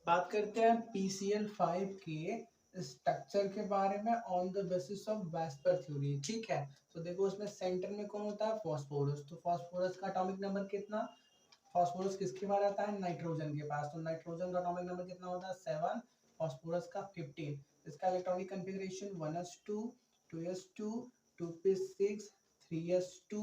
बात करते हैं PCl5 के स्ट्रक्चर के बारे में on the basis of VSEPR theory. ठीक है, तो देखो उसमें सेंटर में कौन होता है, फास्फोरस। तो फास्फोरस का एटॉमिक नंबर कितना, फास्फोरस किसके पास आता है, नाइट्रोजन के पास। तो नाइट्रोजन का एटॉमिक नंबर कितना होता है, 7, फास्फोरस का 15। इसका electronic configuration 1s2 2s2 2p6 3s2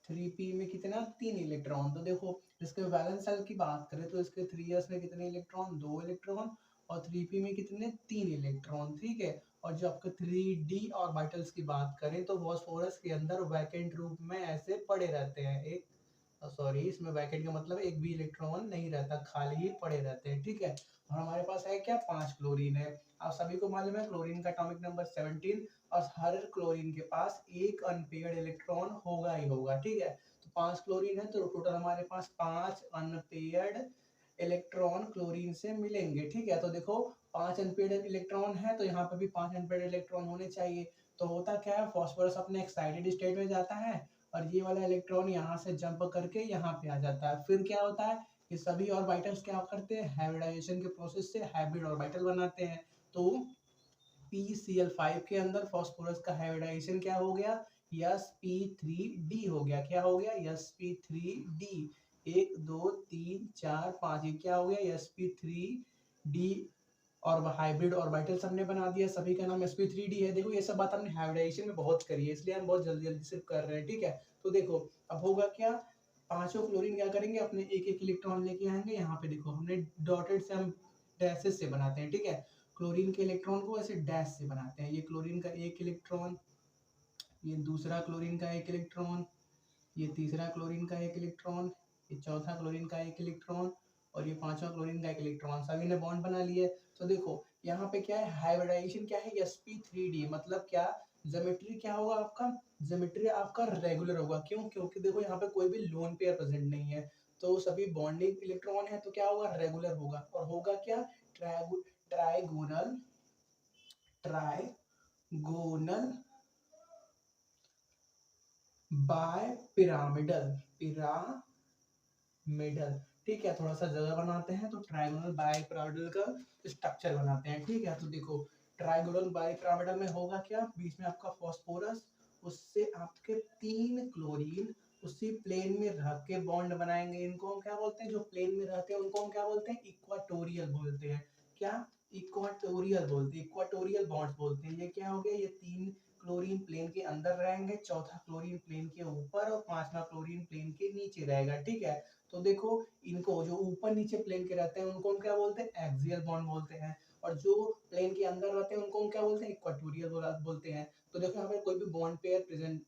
3p में कितना, 3 इलेक्ट्रॉन। तो देखो इसके वैलेंस शेल की बात करें तो इसके 3s में कितने इलेक्ट्रॉन, 2 इलेक्ट्रॉन, और 3p में कितने, 3 इलेक्ट्रॉन। ठीक है, और जो आपके 3d ऑर्बिटल्स की बात करें तो फास्फोरस के अंदर वैकेंट रूप में ऐसे पड़े रहते हैं। एक सॉरी, इसमें वैकेंट का मतलब एक भी इलेक्ट्रॉन नहीं रहता, खाली ही पड़े रहते हैं। ठीक है, और हमारे पास है क्या, 5 क्लोरीन है। आप सभी को मालूम है क्लोरीन का एटॉमिक नंबर 17, और हर क्लोरीन के पास एक अनपेयर्ड इलेक्ट्रॉन होगा ही होगा। ठीक है, तो 5 क्लोरीन है तो टोटल हमारे पास 5 अनपेयर्ड इलेक्ट्रॉन क्लोरीन से मिलेंगे। ठीक है, तो देखो 5 अनपेयर्ड इलेक्ट्रॉन है तो यहाँ पे भी 5 अनपेयर्ड इलेक्ट्रॉन होने चाहिए। तो होता क्या है, फास्फोरस अपने एक्साइटेड स्टेट में जाता है और ये वाला इलेक्ट्रॉन यहाँ से जंप करके यहाँ पे आ जाता है। फिर क्या होता है कि सभी ऑर्बिटल्स क्या करते हैं, हाइब्रिडाइजेशन के प्रोसेस से हाइब्रिड ऑर्बिटल बनाते हैं। तो PCl5 के अंदर फास्फोरस का हाइब्रिडाइजेशन क्या हो गया, sp3d हो गया। क्या हो गया, sp3d। 1 2 3 4 5, ये क्या हो गया, sp3d। और हाइब्रिड ऑर्बिटल हमने बना दिया, सभी का नाम sp3d है। देखो ये सब बात हमने हाइब्रिडाइजेशन में बहुत करी है, इसलिए हम बहुत जल्दी जल्दी से कर रहे हैं। ठीक है, तो देखो अब होगा क्या, पांचों क्लोरीन क्या करेंगे, अपने एक एक इलेक्ट्रॉन लेके आएंगे। यहाँ पे देखो हमने डॉटेड से, हम डैशेस से बनाते हैं। ठीक है, क्लोरीन के इलेक्ट्रॉन को ऐसे डैश से बनाते हैं। ये क्लोरीन का एक इलेक्ट्रॉन, ये दूसरा क्लोरीन का एक इलेक्ट्रॉन, ये तीसरा क्लोरीन का एक इलेक्ट्रॉन, ये चौथा क्लोरीन का एक इलेक्ट्रॉन, और ये पांचवा क्लोरीन का एक इलेक्ट्रॉन। सभी ने बॉन्ड बना लिए। तो देखो यहाँ पे क्या है, हाइब्रिडाइजेशन क्या है, sp3d। मतलब क्या, ज्योमेट्री क्या होगा आपका, ज्योमेट्री आपका रेगुलर होगा। क्यों, क्योंकि देखो यहाँ पे कोई भी लोन पेयर प्रेजेंट नहीं है, तो सभी बॉन्डिंग इलेक्ट्रॉन है, तो क्या होगा, रेगुलर होगा। और होगा क्या, trigonal trigonal bipyramidal pyramidal. ठीक है, थोड़ा सा जगह बनाते हैं तो ट्राइगोनल बाय पिरामिडल का स्ट्रक्चर बनाते हैं। ठीक है, तो देखो ट्राइगोनल बाय पिरामिडल में होगा क्या, बीच में आपका फास्फोरस, उससे आपके 3 क्लोरीन उसी प्लेन में रख के बॉन्ड बनाएंगे। इनको हम क्या बोलते हैं, जो प्लेन में रहते हैं उनको हम क्या बोलते हैं, इक्वाटोरियल बोलते हैं। क्या, इक्वाटोरियल बोलते हैं, इक्वाटोरियल बॉन्ड्स बोलते हैं। ये क्या हो गया, ये 3 क्लोरीन प्लेन के अंदर रहेंगे, चौथा क्लोरीन प्लेन के ऊपर, और पांचवा क्लोरीन प्लेन के नीचे रहेगा। ठीक है, तो देखो इनको जो ऊपर नीचे प्लेन के रहते हैं उनको हम क्या बोलते हैं, एक्सियल बॉन्ड बोलते हैं। और जो प्लेन के अंदर रहते हैं उनको हम क्या बोलते हैं, इक्वाटोरियल बोलते हैं। तो देखो यहाँ पे कोई भी बॉन्ड पेयर प्रेजेंट,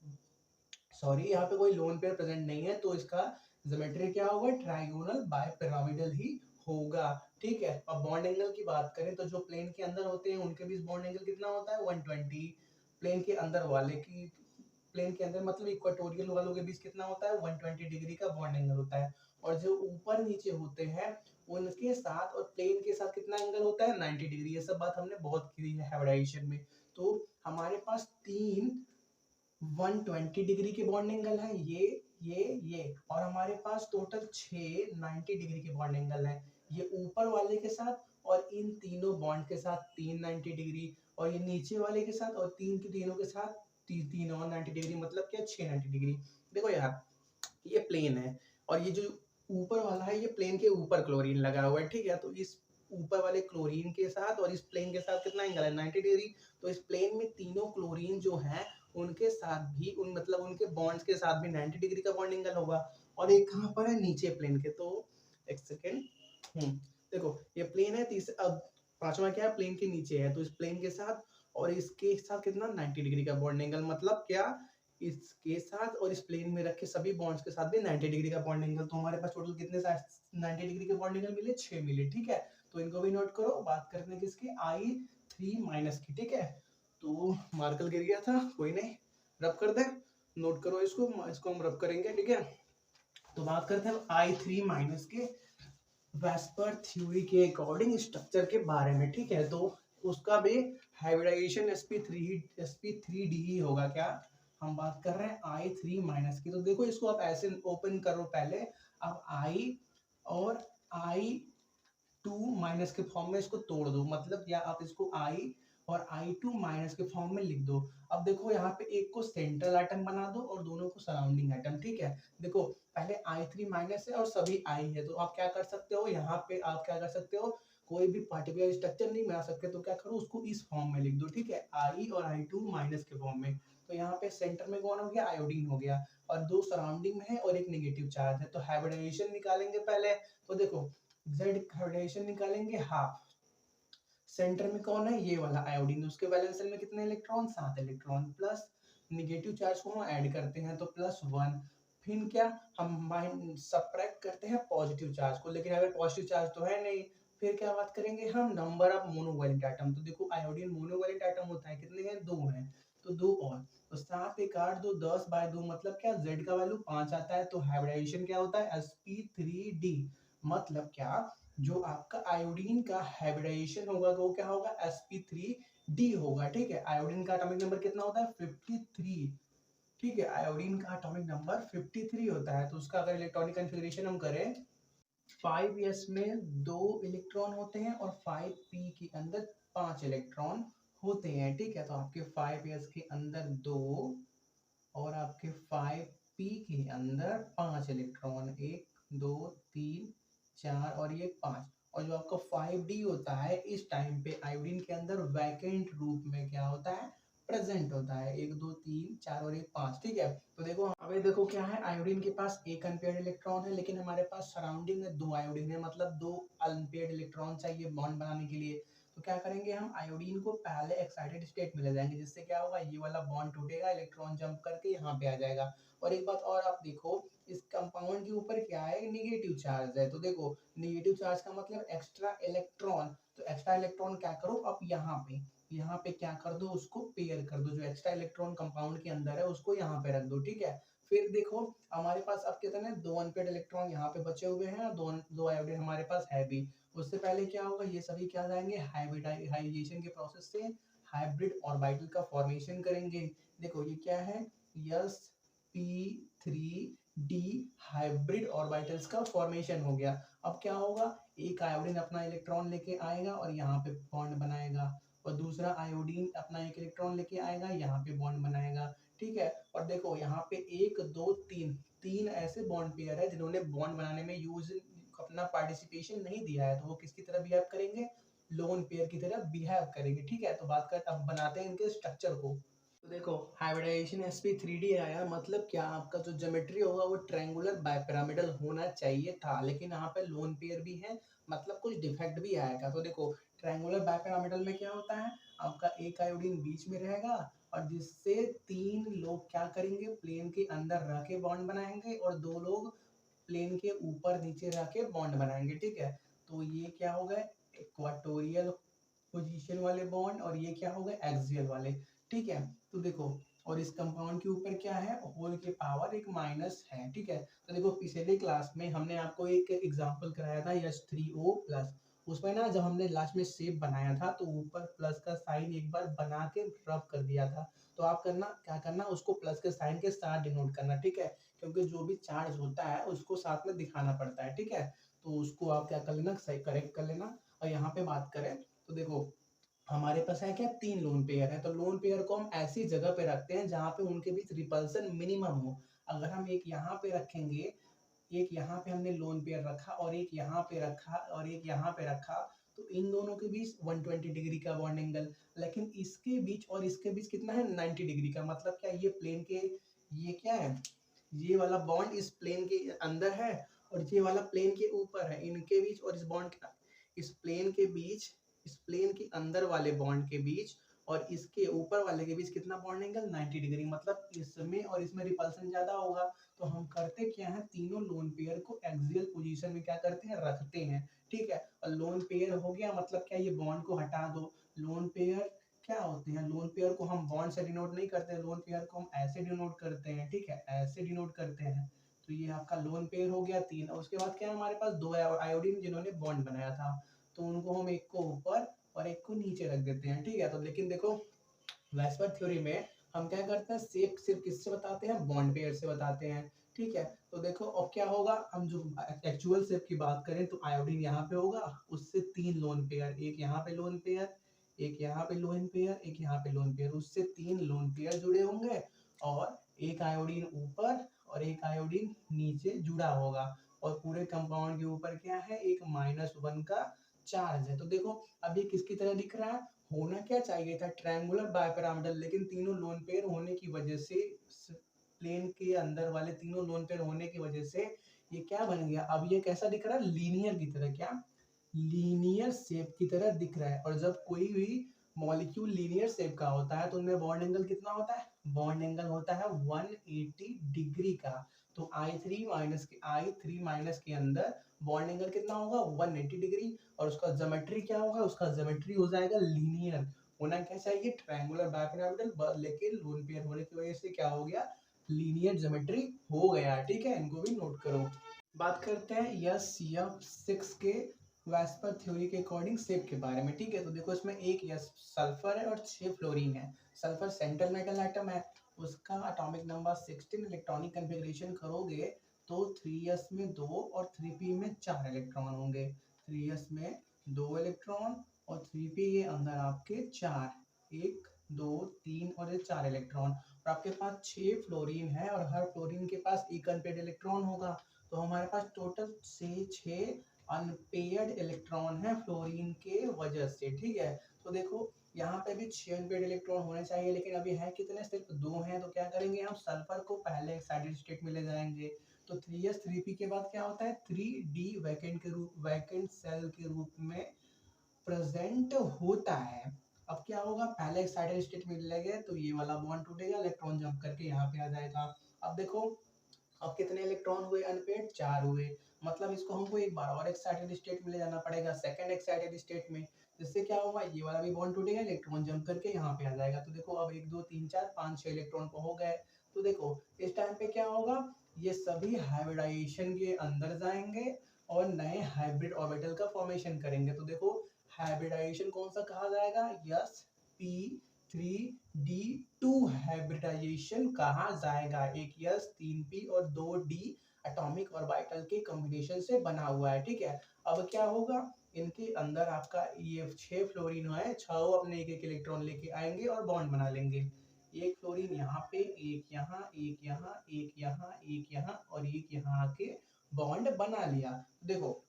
सॉरी यहाँ पे कोई लोन पेयर प्रेजेंट नहीं है, तो इसका ज्योमेट्री क्या होगा, ट्राइगोनल बाय पिरामिडल ही होगा। ठीक है, अब बॉन्ड एंगल की बात करें तो जो प्लेन के अंदर होते हैं उनके बीच बॉन्ड एंगल कितना होता है, 120। प्लेन के अंदर वाले की, प्लेन के अंदर मतलब इक्वाटोरियल वालों के बीच कितना होता है, 120 डिग्री का बॉन्ड एंगल होता है। और जो ऊपर नीचे होते हैं उनके साथ और प्लेन के साथ कितना एंगल होता है, 90 डिग्री। ये सब बात हमने बहुत की है हाइब्रिडाइजेशन में। तो हमारे पास 3 120 डिग्री के बॉन्ड एंगल है, ये, और हमारे पास टोटल 6 90 डिग्री के बॉन्ड एंगल है। ये ऊपर वाले के साथ और इन तीनों बॉन्ड के साथ 3 90 डिग्री, और ये नीचे वाले के साथ और तीन के तीनों के साथ तीन और 90 डिग्री, मतलब क्या, 6 90 डिग्री। देखो यार ये प्लेन है, और ये जो ऊपर वाला है ये प्लेन के ऊपर क्लोरीन लगा हुआ है। ठीक है, तो इस ऊपर वाले क्लोरीन के साथ और इस प्लेन के साथ कितना एंगल है, 90 डिग्री। तो इस प्लेन में तीनों क्लोरीन जो है उनके साथ भी, उन मतलब उनके बॉन्ड्स के साथ भी 90 डिग्री का बॉन्ड एंगल होगा। और एक कहाँ पर है, नीचे प्लेन के। तो एक सेकेंड, देखो ये प्लेन है, अब पांचवा क्या है, प्लेन के नीचे है, तो इस प्लेन के साथ और इसके साथ कितना, 90 डिग्री का बॉन्ड एंगल। मतलब क्या, इसके साथ और इस प्लेन में रखे सभी बॉन्ड्स के साथ भी 90 डिग्री का बॉन्ड एंगल। तो हमारे पास टोटल कितने 90 डिग्री के बॉन्ड एंगल मिले, 6 मिले। ठीक है, तो इनको भी नोट करो। बात करते हैं किसकी, I3- की। ठीक है, तो मार्कर गिर गया था, कोई नहीं, रब कर दे, नोट करो इसको हम रब करेंगे। ठीक है, तो बात करते हैं I3- के वेस्पर थ्योरी के अकॉर्डिंग स्ट्रक्चर के बारे में। ठीक है, तो उसका भी हाइब्रिडाइजेशन sp3d ही होगा। क्या, हम बात कर रहे हैं I3- की। तो देखो इसको आप ऐसे ओपन करो पहले, अब I और I माइनस के फॉर्म में इसको तोड़ दो, मतलब या आप इसको I और I2 माइनस के फॉर्म में लिख दो। अब देखो यहाँ पे एक को सेंट्रल आइटम बना दो और दोनों को सराउंडिंग आइटम, ठीक है। देखो पहले I3 माइनस है और सभी I है, तो आप क्या कर सकते हो, यहाँ पे आप क्या कर सकते हो, कोई भी पार्टिकुलर स्ट्रक्चर नहीं बना सकते, तो क्या करो उसको इस फॉर्म में लिख दो, ठीक है, I और I2 माइनस के फॉर्म में। तो यहाँ पे सेंटर में कौन हो गया, आयोडीन हो गया, और दो सराउंडिंग में है और एक नेगेटिव चार्ज है। तो हाइब्रिडाइजेशन निकालेंगे पहले, तो देखो Z हाइब्रिडाइजेशन निकालेंगे हाफ, सेंटर में कौन है, ये वाला आयोडीन, उसके वैलेंस शेल में कितने electron, 7 electron, plus negative charge को हम ऐड करते हैं तो +1, फिर क्या हम माइनस सबट्रैक्ट करते हैं पॉजिटिव चार्ज को, लेकिन अगर पॉजिटिव चार्ज तो है नहीं, फिर क्या बात करेंगे हम, नंबर ऑफ मोनोवैलेंट एटम। तो देखो आयोडीन मोनोवैलेंट एटम होता है, कितने हैं, 2 हैं, तो 2 और, तो 7 1 8 2 10/2, मतलब क्या, Z का वैल्यू 5 आता है। तो हाइब्रिडाइजेशन क्या होता है, sp3d, मतलब क्या, जो आपका आयोडीन का हाइब्रिडाइजेशन होगा वो क्या होगा, sp3d होगा, ठीक है। आयोडीन का एटॉमिक नंबर कितना होता है, 53, ठीक है, आयोडीन का एटॉमिक नंबर 53 होता है। तो उसका अगर इलेक्ट्रॉनिक कॉन्फ़िगरेशन हम करें, 5s में 2 इलेक्ट्रॉन होते हैं और 5p के अंदर 5 इलेक्ट्रॉन होते हैं, ठीक है। तो आपके 5s के अंदर 2 और आपके 5p के अंदर 5 इलेक्ट्रॉन, 1 2 3 4 और ये 5, और जो आपका 5d होता है इस टाइम पे आयोडीन के अंदर वैकेंट रूप में क्या होता है, प्रेजेंट होता है, 1 2 3 4 और 1 5, ठीक है। तो देखो अभी देखो क्या है, आयोडीन के पास एक अनपेयर्ड इलेक्ट्रॉन है, लेकिन हमारे पास सराउंडिंग में 2 आयोडीन है, मतलब 2 अनपेयर्ड इलेक्ट्रॉन चाहिए बॉन्ड बनाने के लिए। तो क्या करेंगे हम, आयोडीन को पहले एक्साइटेड स्टेट में ले जाएंगे, जिससे क्या होगा, ये वाला बॉन्ड टूटेगा, इलेक्ट्रॉन जंप करके यहाँ पे आ जाएगा। और एक बात और आप देखो, इस कंपाउंड के ऊपर क्या है, निगेटिव चार्ज है, तो देखो निगेटिव चार्ज का मतलब एक्स्ट्रा इलेक्ट्रॉन, तो एक्स्ट्रा इलेक्ट्रॉन क्या करो, अब यहाँ पे क्या कर दो, उसको पेयर कर दो, जो एक्स्ट्रा इलेक्ट्रॉन कंपाउंड के अंदर है उसको यहाँ पे रख दो, ठीक है। फिर देखो हमारे पास अब कितने, 2 अनपेयर्ड इलेक्ट्रॉन यहाँ पे बचे हुए हैं, दो आयोडीन हमारे पास है भी। उससे पहले क्या होगा, ये सभी क्या जाएंगे, हाइब्रिडाइजेशन के प्रोसेस से हाइब्रिड ऑर्बिटल का फॉर्मेशन करेंगे। देखो ये क्या है, sp3d हाइब्रिड ऑर्बिटल्स का फॉर्मेशन हो गया। अब क्या होगा, एक आयोडीन अपना इलेक्ट्रॉन लेके आएगा और यहाँ पे बॉन्ड बनाएगा, और दूसरा आयोडीन अपना एक इलेक्ट्रॉन लेके आएगा, यहाँ पे बॉन्ड बनाएगा, ठीक है। और देखो यहाँ पे 1 2 3 ऐसे बॉन्ड पेयर है जिन्होंने बॉन्ड बनाने में यूज अपना पार्टिसिपेशन नहीं दिया है, तो वो किसकी तरह बिहेव करेंगे, लोन पेयर की तरह बिहेव करेंगे, ठीक है। तो बात कर, अब बनाते हैं इनके स्ट्रक्चर को। तो देखो हाइब्रिडाइजेशन sp3d आया, मतलब क्या, आपका जो ज्योमेट्री होगा वो ट्रायंगुलर बाइपिरामिडल होना चाहिए था, लेकिन यहाँ पे लोन पेयर भी है, मतलब कुछ डिफेक्ट भी आएगा। तो देखो ट्रायंगुलर बाइपिरामिडल में क्या होता है, आपका एक आयोडीन बीच में रहेगा, और जिससे 3 लोग क्या करेंगे, प्लेन के अंदर रह के बॉन्ड बनाएंगे, और 2 लोग प्लेन के ऊपर नीचे रह के बॉन्ड बनाएंगे, ठीक है। तो ये क्या हो गए, इक्वाटोरियल पोजीशन वाले बॉन्ड, और ये क्या हो गए, एक्सियल वाले, ठीक है। तो देखो, और इस कंपाउंड के ऊपर क्या है, होल के पावर एक माइनस है, ठीक है। तो देखो पिछले क्लास में हमने आपको एक एग्जांपल कराया था H3O+, उसमें ना जब हमने लास्ट में शेप बनाया था तो ऊपर प्लस का साइन एक बार बना के रब कर दिया था। तो आप करना क्या करना, उसको प्लस के साइन के साथ डिनोट करना, ठीक है, क्योंकि जो भी चार्ज होता है उसको साथ में दिखाना पड़ता है, ठीक है। तो उसको आप क्या कर लेना, सही करेक्ट कर लेना। और यहाँ पे बात करें तो देखो हमारे पास है क्या, 3 लोन पेयर है, तो लोन पेयर को हम ऐसी जगह पे रखते हैं जहाँ पे उनके बीच रिपल्सन मिनिमम हो। अगर हम एक यहाँ पे रखेंगे, एक यहाँ पे हमने लोन पेयर रखा और एक यहाँ पे रखा और एक यहाँ पे रखा, तो इन दोनों के बीच 120 डिग्री का बॉन्ड एंगल, लेकिन इसके बीच और इसके बीच कितना है, 90 डिग्री का। मतलब क्या, ये प्लेन के, ये क्या है, ये वाला बॉन्ड इस प्लेन के अंदर है और ये वाला प्लेन के ऊपर है, इनके बीच और इस बॉन्ड के, इस प्लेन के बीच, इस प्लेन के अंदर वाले बॉन्ड के बीच और इसके ऊपर वाले के बीच कितना बॉन्ड एंगल, 90 डिग्री। मतलब इसमें और इसमें रिपल्सन ज्यादा होगा। तो हम करते क्या है, तीनों लोन पेयर को एक्सियल पोजीशन में क्या करते हैं, रखते हैं, ठीक है। और लोन पेयर हो गया, मतलब क्या, ये बॉन्ड को हटा दो। लोन पेयर क्या होते हैं, लोन पेयर को हम बॉन्ड से डिनोट नहीं करते, लोन पेयर को हम ऐसे डिनोट करते हैं, ठीक है, ऐसे डिनोट करते हैं। तो ये आपका लोन पेयर हो गया 3। और उसके बाद क्या है, हमारे पास 2 आयोडीन जिन्होंने बॉन्ड बनाया था, तो उनको हम एक को ऊपर और एक को नीचे रख देते हैं, ठीक है। तो लेकिन देखो वेस्पर थ्योरी में हम क्या करते हैं, शेप सिर्फ किससे बताते हैं, बॉन्ड पेयर से बताते हैं, ठीक है। तो देखो अब क्या होगा, हम जो एक्चुअल शेप की बात करें तो आयोडीन यहाँ पे होगा, उससे 3 लोन पेयर, एक यहाँ पे लोन पेयर, एक यहाँ पे लोन पेयर, एक यहाँ पे लोन पेयर, उससे 3 लोन पेयर जुड़े होंगे और एक आयोडीन ऊपर और एक आयोडीन नीचे जुड़ा होगा और पूरे कंपाउंड के ऊपर क्या है, एक -1 का चार्ज है। तो देखो अब ये किसकी तरह दिख रहा है, होना क्या चाहिए था ट्रायंगुलर बाइपिरामिडल, लेकिन तीनों लोन पेयर होने की वजह से, प्लेन के अंदर वाले तीनों लोन पेयर होने की वजह से ये क्या बन गया, अब ये कैसा दिख रहा है, लीनियर की तरह, क्या लीनियर शेप की तरह दिख रहा है। और जब कोई भी मॉलिक्यूल लीनियर शेप का होता है तो उनमें बॉन्ड एंगल कितना होता है, बॉन्ड एंगल होता है 180 डिग्री का। तो I3 माइनस के अंदर बॉन्ड एंगल कितना होगा, 180 डिग्री, और उसका ज्योमेट्री क्या होगा, उसका ज्योमेट्री हो जाएगा लीनियर। होना क्या चाहिए, ट्रायंगुलर बाइपिरामिडल, लेकिन लोन पेयर होने की वजह से क्या हो गया, लीनियर ज्योमेट्री हो गया। ठीक है, इनको भी नोट करो। बात करते हैं SCF6 के वेस्पर थ्योरी के अकॉर्डिंग शेप के बारे में। ठीक है, तो देखो इसमें एक यस सल्फर है और 6 फ्लोरीन है। सल्फर सेंट्रल मेटल एटम है, उसका एटॉमिक नंबर 16, इलेक्ट्रॉनिक कन्फिग्रेशन करोगे तो 3s में 2 और 3p में 4 इलेक्ट्रॉन होंगे। 3s में 2 इलेक्ट्रॉन और 3p के अंदर आपके 4, 1 2 3 और ये 4 इलेक्ट्रॉन, और आपके पास 6 फ्लोरीन है और हर फ्लोरीन के पास एक अनपेड इलेक्ट्रॉन होगा। तो हमारे पास टोटल से 6 अनपेयर्ड इलेक्ट्रॉन है फ्लोरीन के वजह से। ठीक है, तो देखो यहाँ पे भी 6 अनपेयर्ड इलेक्ट्रॉन होने चाहिए, लेकिन अभी है कितने, सिर्फ 2 हैं। तो क्या करेंगे, हम सल्फर को पहले एक्साइटेड स्टेट में ले जाएंगे। तो 3s 3p के बाद क्या होता है, 3d वैकेंट सेल के रूप में प्रेजेंट होता है। अब क्या होगा, पहले एक्साइटेड स्टेट में ले गए तो ये वाला बॉन्ड टूटेगा, इलेक्ट्रॉन जंप करके यहाँ पे आ जाएगा। अब देखो अब कितने इलेक्ट्रॉन हुए अनपेड, 4 हुए, मतलब इसको हमको एक बार और एक्साइटेड स्टेट में ले जाना पड़ेगा, सेकंड एक्साइटेड स्टेट में, जिससे क्या होगा, ये वाला भी बॉन्ड टूटेगा, इलेक्ट्रॉन जंप करके यहाँ पे आ जाएगा। तो देखो अब 1 2 3 4 5 6 इलेक्ट्रॉन को हो गए। तो देखो इस टाइम पे क्या होगा, ये सभी हाइब्रिडाइजेशन के अंदर जाएंगे और नए हाइब्रिड ऑर्बिटल का फॉर्मेशन करेंगे। तो देखो हाइब्रिडाइजेशन कौन सा कहा जाएगा, sp3d2 हाइब्रिडाइजेशन कहा जाएगा। एक s 3p और 2d एटॉमिक ऑर्बिटल के कॉम्बिनेशन से बना हुआ है। ठीक है, अब क्या होगा, इनके अंदर आपका ये 6 फ्लोरीन है, 6 अपने एक एक इलेक्ट्रॉन लेके आएंगे और बॉन्ड बना लेंगे। एक फ्लोरीन यहाँ पे, एक यहाँ, एक यहाँ, एक यहाँ, एक यहाँ और एक यहाँ आके बॉन्ड बना लिया। देखो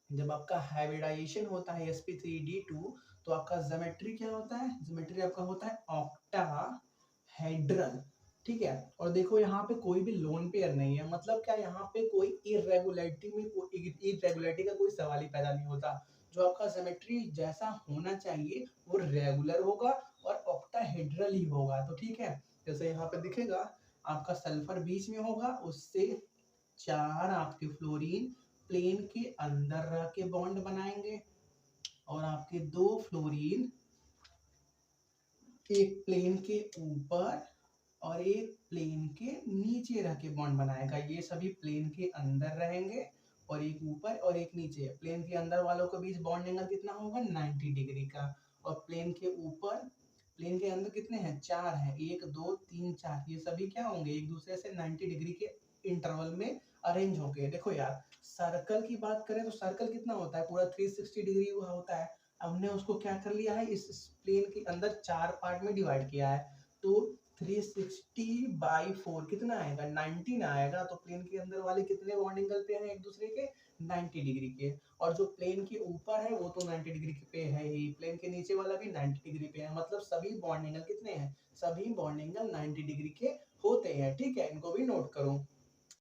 जब आपका हाइब्रिडाइजेशन होता है sp3d2 तो आपका ज्योमेट्री क्या होता है, ज्योमेट्री आपका होता है ऑक्टाहेड्रल। ठीक है, और देखो यहाँ पे कोई भी लोन पेयर नहीं है, मतलब क्या, यहाँ पे कोई इरेगुलरिटी का कोई सवाल ही पैदा नहीं होता। जो आपका ज्योमेट्री जैसा होना चाहिए वो रेगुलर होगा और ऑक्टाहेड्रल ही होगा। तो ठीक है, जैसे यहाँ पे दिखेगा आपका सल्फर बीच में होगा, उससे 4 आपके फ्लोरीन प्लेन के अंदर रह के बॉन्ड बनाएंगे और आपके 2 फ्लोरीन एक प्लेन के ऊपर और एक प्लेन के नीचे रह के बॉन्ड बनाएगा। ये सभी प्लेन के अंदर रहेंगे और एक ऊपर और एक नीचे। प्लेन के अंदर वालों के बीच बॉन्ड एंगल कितना होगा, 90 डिग्री का, और प्लेन के ऊपर, प्लेन के अंदर कितने हैं, 4 हैं, 1 2 3 4, ये सभी क्या होंगे, एक दूसरे से 90 डिग्री के इंटरवल में अरेंज होंगे। देखो यार, सर्कल की बात करें तो सर्कल कितना होता है, पूरा 360 डिग्री हुआ होता है। हमने उसको क्या कर लिया है, इस प्लेन के अंदर 4 पार्ट में डिवाइड किया है। तो 360/4 कितना आएगा, 19 आएगा। तो प्लेन के अंदर वाले कितने बॉन्ड एंगल पे हैं एक दूसरे के, 90 डिग्री के, और जो प्लेन के ऊपर है वो तो 90 डिग्री पे है ही, प्लेन के नीचे वाला भी 90 डिग्री पे है, मतलब सभी बॉन्ड एंगल कितने हैं, सभी बॉन्ड एंगल 90 डिग्री के होते हैं। ठीक है, इनको भी नोट करो।